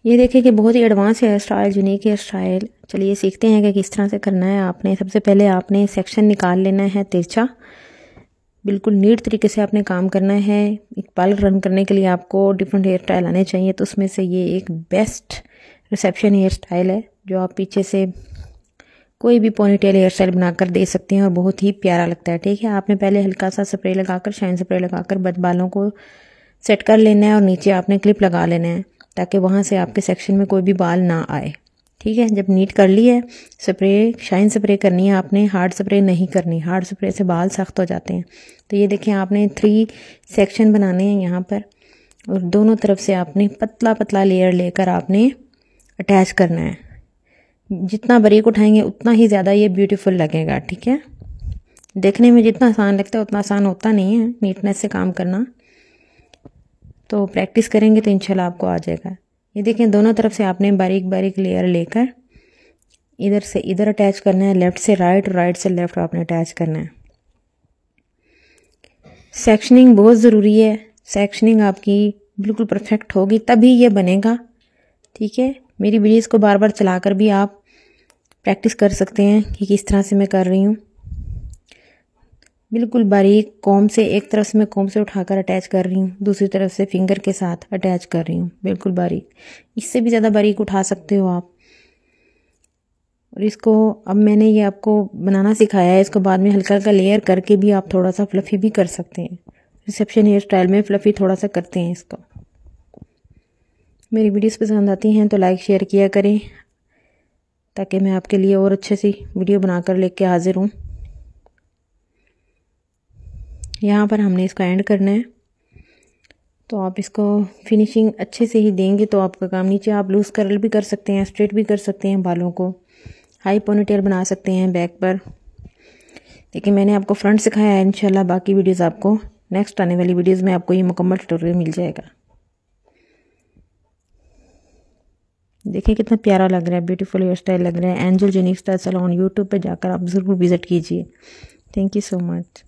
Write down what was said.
ये देखिए कि बहुत ही advance hairstyle, unique hairstyle. चलिए सीखते हैं कि किस तरह से करना है। आपने सबसे पहले आपने सेक्शन निकाल लेना है तिरछा, बिल्कुल नीट तरीके से आपने काम करना है। एक पार्लर रन करने के लिए आपको डिफरेंट हेयर स्टाइल आने चाहिए, तो उसमें से ये एक बेस्ट रिसेप्शन हेयर स्टाइल है जो आप पीछे से कोई भी पोनीटेल हेयर स्टाइल बनाकर दे सकते हैं और बहुत ही प्यारा लगता है। ठीक है, आपने पहले हल्का सा स्प्रे लगाकर, शाइन स्प्रे लगाकर बालों को सेट कर लेना है और नीचे आपने क्लिप लगा लेना है ताकि वहाँ से आपके सेक्शन में कोई भी बाल ना आए। ठीक है, जब नीट कर ली है, स्प्रे शाइन स्प्रे करनी है आपने, हार्ड स्प्रे नहीं करनी। हार्ड स्प्रे से बाल सख्त हो जाते हैं। तो ये देखिए आपने 3 सेक्शन बनाने हैं यहाँ पर और दोनों तरफ से आपने पतला पतला लेयर लेकर आपने अटैच करना है। जितना बारीक उठाएंगे उतना ही ज़्यादा ये ब्यूटीफुल लगेगा। ठीक है, देखने में जितना आसान लगता है उतना आसान होता नहीं है नीटनेस से काम करना, तो प्रैक्टिस करेंगे तो इंशाल्लाह आपको आ जाएगा। ये देखें दोनों तरफ से आपने बारीक बारीक लेयर लेकर इधर से इधर अटैच करना है, लेफ़्ट से राइट, राइट से लेफ़्ट आपने अटैच करना है। सेक्शनिंग बहुत ज़रूरी है। सेक्शनिंग आपकी बिल्कुल परफेक्ट होगी तभी ये बनेगा। ठीक है, मेरी वीडियोस को बार बार चलाकर भी आप प्रैक्टिस कर सकते हैं कि किस तरह से मैं कर रही हूँ। बिल्कुल बारीक कॉम से, एक तरफ से मैं कॉम से उठाकर अटैच कर रही हूँ, दूसरी तरफ से फिंगर के साथ अटैच कर रही हूँ, बिल्कुल बारीक। इससे भी ज़्यादा बारीक उठा सकते हो आप। और इसको अब मैंने ये आपको बनाना सिखाया है, इसको बाद में हल्का हल्का लेयर करके भी आप थोड़ा सा फ्लफ़ी भी कर सकते हैं। रिसेप्शन हेयर स्टाइल में फ्लफ़ी थोड़ा सा करते हैं इसको। मेरी वीडियोस पसंद आती हैं तो लाइक शेयर किया करें ताकि मैं आपके लिए और अच्छे सी वीडियो बनाकर लेके हाजिर हूँ। यहाँ पर हमने इसको एंड करना है, तो आप इसको फिनिशिंग अच्छे से ही देंगे तो आपका काम। नीचे आप लूज़ कर्ल भी कर सकते हैं, स्ट्रेट भी कर सकते हैं, बालों को हाई पोनीटेल बना सकते हैं बैक पर। लेकिन मैंने आपको फ्रंट सिखाया है, इंशाल्लाह बाकी वीडियोस आपको नेक्स्ट आने वाली वीडियोस में आपको ये मुकम्मल ट्यूटोरियल मिल जाएगा। देखिए कितना प्यारा लग रहा है, ब्यूटीफुल हेयर स्टाइल लग रहा है। Angel unique style salon YouTube पे जाकर आप ज़रूर विज़िट कीजिए। Thank you so much.